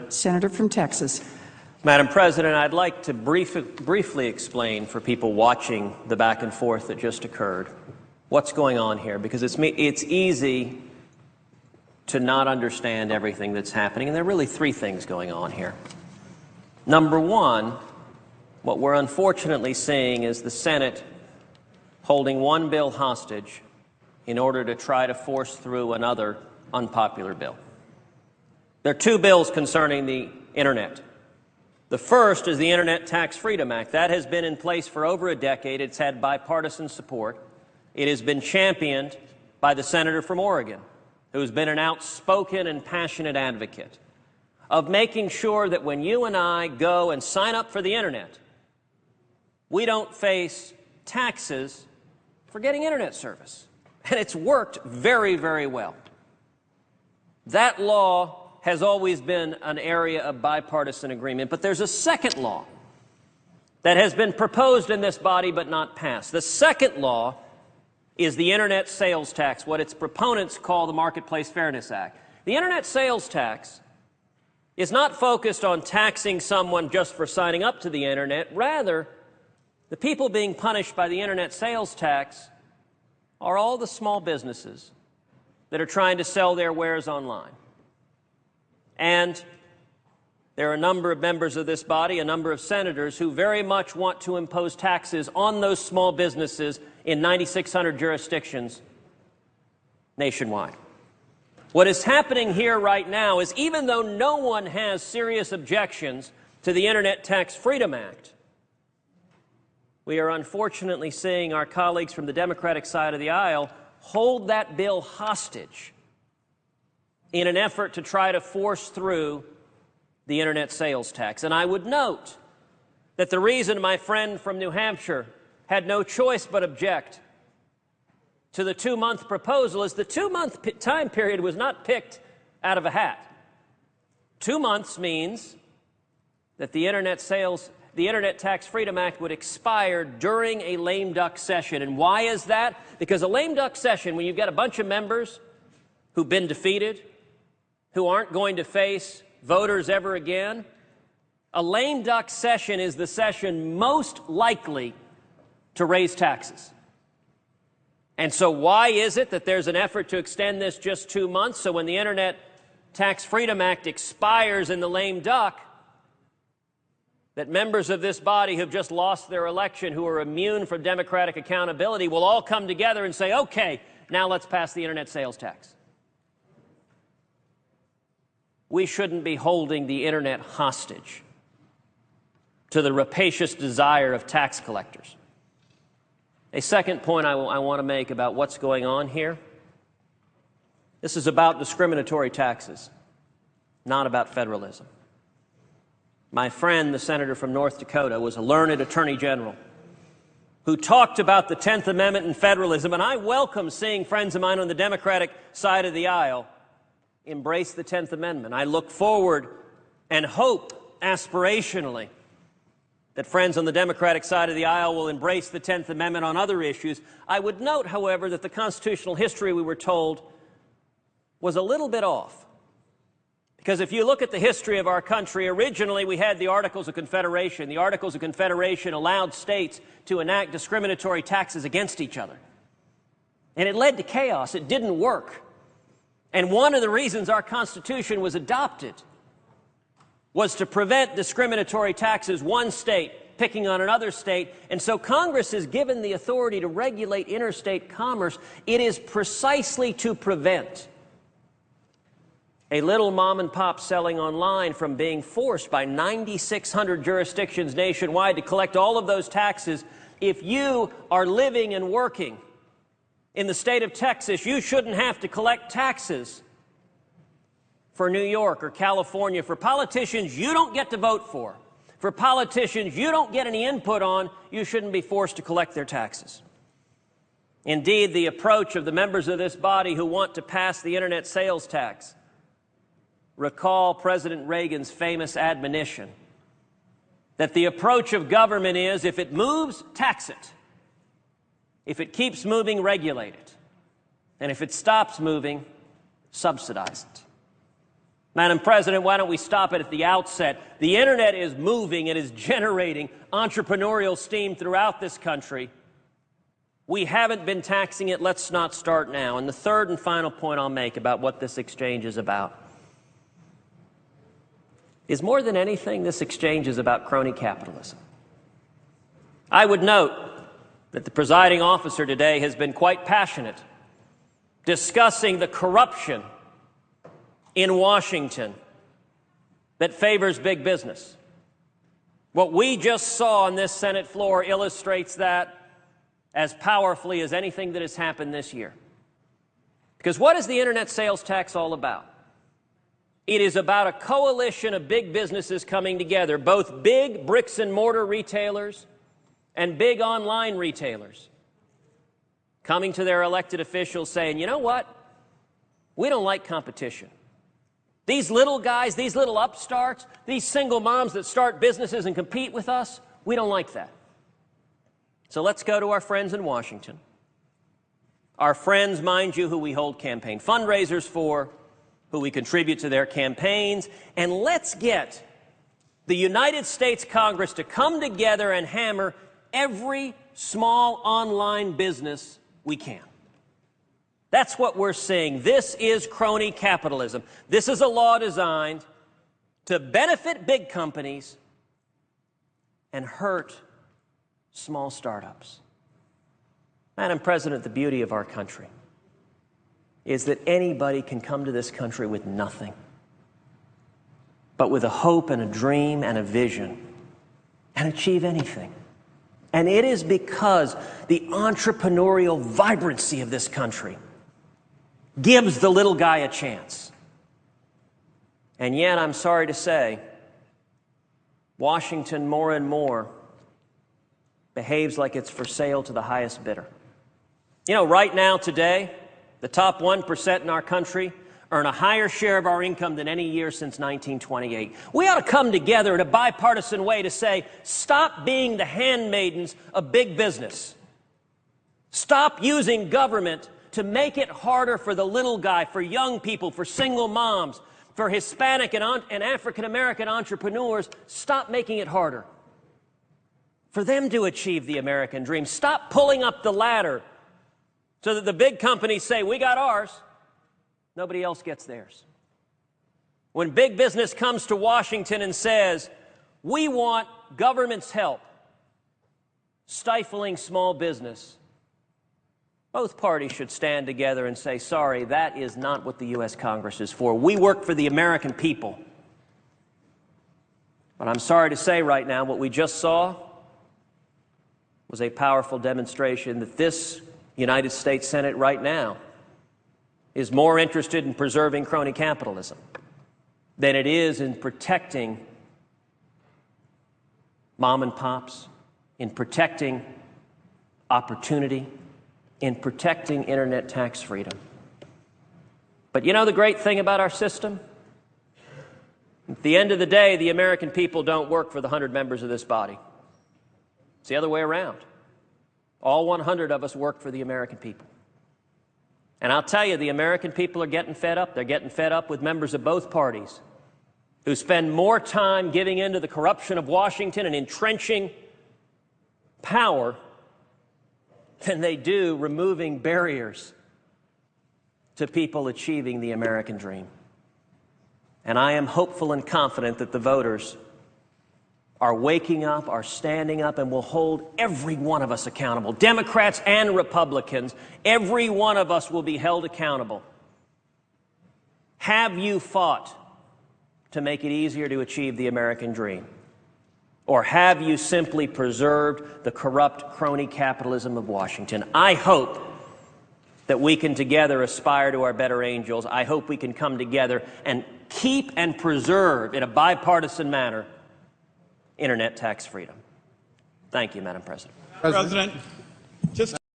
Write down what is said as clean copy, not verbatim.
Senator from Texas. Madam President, I'd like to briefly explain for people watching the back and forth that just occurred what's going on here, because it's easy to not understand everything that's happening, and there are really three things going on here. Number one, what we're unfortunately seeing is the Senate holding one bill hostage in order to try to force through another unpopular bill. There are two bills concerning the Internet. The first is the Internet Tax Freedom Act. That has been in place for over a decade. It's had bipartisan support. It has been championed by the senator from Oregon, who's been an outspoken and passionate advocate of making sure that when you and I go and sign up for the Internet, we don't face taxes for getting Internet service. And it's worked very, very well. That law has always been an area of bipartisan agreement. But there's a second law that has been proposed in this body but not passed. The second law is the Internet sales tax, what its proponents call the Marketplace Fairness Act. The Internet sales tax is not focused on taxing someone just for signing up to the Internet. Rather, the people being punished by the Internet sales tax are all the small businesses that are trying to sell their wares online. And there are a number of members of this body, a number of senators, who very much want to impose taxes on those small businesses in 9,600 jurisdictions nationwide. What is happening here right now is, even though no one has serious objections to the Internet Tax Freedom Act, we are unfortunately seeing our colleagues from the Democratic side of the aisle hold that bill hostage in an effort to try to force through the Internet sales tax. And I would note that the reason my friend from New Hampshire had no choice but object to the 2-month proposal is the 2-month time period was not picked out of a hat. 2 months means that the Internet Tax Freedom Act would expire during a lame duck session. And why is that? Because a lame duck session, when you've got a bunch of members who've been defeated, who aren't going to face voters ever again, a lame duck session is the session most likely to raise taxes. And so why is it that there's an effort to extend this just 2 months, so when the Internet Tax Freedom Act expires in the lame duck, that members of this body who've just lost their election, who are immune from democratic accountability, will all come together and say, okay, now let's pass the Internet sales tax? We shouldn't be holding the Internet hostage to the rapacious desire of tax collectors. A second point I want to make about what's going on here. This is about discriminatory taxes, not about federalism. My friend, the senator from North Dakota, was a learned attorney general who talked about the 10th Amendment and federalism, and I welcome seeing friends of mine on the Democratic side of the aisle embrace the 10th Amendment. I look forward and hope aspirationally that friends on the Democratic side of the aisle will embrace the 10th Amendment on other issues. I would note, however, that the constitutional history, we were told, was a little bit off. Because if you look at the history of our country, originally we had the Articles of Confederation. The Articles of Confederation allowed states to enact discriminatory taxes against each other. And it led to chaos. It didn't work. And one of the reasons our Constitution was adopted was to prevent discriminatory taxes, one state picking on another state. And so Congress is given the authority to regulate interstate commerce. It is precisely to prevent a little mom and pop selling online from being forced by 9,600 jurisdictions nationwide to collect all of those taxes. If you are living and working in the state of Texas, you shouldn't have to collect taxes for New York or California, for politicians you don't get to vote for politicians you don't get any input on. You shouldn't be forced to collect their taxes. Indeed, the approach of the members of this body who want to pass the Internet sales tax recall President Reagan's famous admonition that the approach of government is, if it moves, tax it. If it keeps moving, regulate it. And if it stops moving, subsidize it. Madam President, why don't we stop it at the outset? The internet is moving and is generating entrepreneurial steam throughout this country. We haven't been taxing it. Let's not start now. And the third and final point I'll make about what this exchange is about is, more than anything, this exchange is about crony capitalism. I would note that the presiding officer today has been quite passionate discussing the corruption in Washington that favors big business. What we just saw on this Senate floor illustrates that as powerfully as anything that has happened this year. Because what is the internet sales tax all about? It is about a coalition of big businesses coming together, both big bricks and mortar retailers and big online retailers, coming to their elected officials saying, you know what? We don't like competition. These little guys, these little upstarts, these single moms that start businesses and compete with us, we don't like that. So let's go to our friends in Washington. Our friends, mind you, who we hold campaign fundraisers for, who we contribute to their campaigns, and let's get the United States Congress to come together and hammer every small online business we can. That's what we're seeing. This is crony capitalism. This is a law designed to benefit big companies and hurt small startups. Madam President, the beauty of our country is that anybody can come to this country with nothing, but with a hope and a dream and a vision, and achieve anything. And it is because the entrepreneurial vibrancy of this country gives the little guy a chance. And yet, I'm sorry to say, Washington more and more behaves like it's for sale to the highest bidder. You know, right now, today, the top 1% in our country earn a higher share of our income than any year since 1928. We ought to come together in a bipartisan way to say, stop being the handmaidens of big business. Stop using government to make it harder for the little guy, for young people, for single moms, for Hispanic and African-American entrepreneurs. Stop making it harder for them to achieve the American dream. Stop pulling up the ladder so that the big companies say, we got ours, nobody else gets theirs. When big business comes to Washington and says, we want government's help stifling small business, both parties should stand together and say, sorry, that is not what the U.S. Congress is for. We work for the American people. But I'm sorry to say right now, what we just saw was a powerful demonstration that this United States Senate right now is more interested in preserving crony capitalism than it is in protecting mom and pops, in protecting opportunity, in protecting internet tax freedom. But you know the great thing about our system? At the end of the day, the American people don't work for the 100 members of this body. It's the other way around. All 100 of us work for the American people. And I'll tell you, the American people are getting fed up. They're getting fed up with members of both parties who spend more time giving in to the corruption of Washington and entrenching power than they do removing barriers to people achieving the American dream. And I am hopeful and confident that the voters are waking up, are standing up, and will hold every one of us accountable. Democrats and Republicans, every one of us will be held accountable. Have you fought to make it easier to achieve the American dream? Or have you simply preserved the corrupt crony capitalism of Washington? I hope that we can together aspire to our better angels. I hope we can come together and keep and preserve in a bipartisan manner internet tax freedom. Thank you, Madam President. President.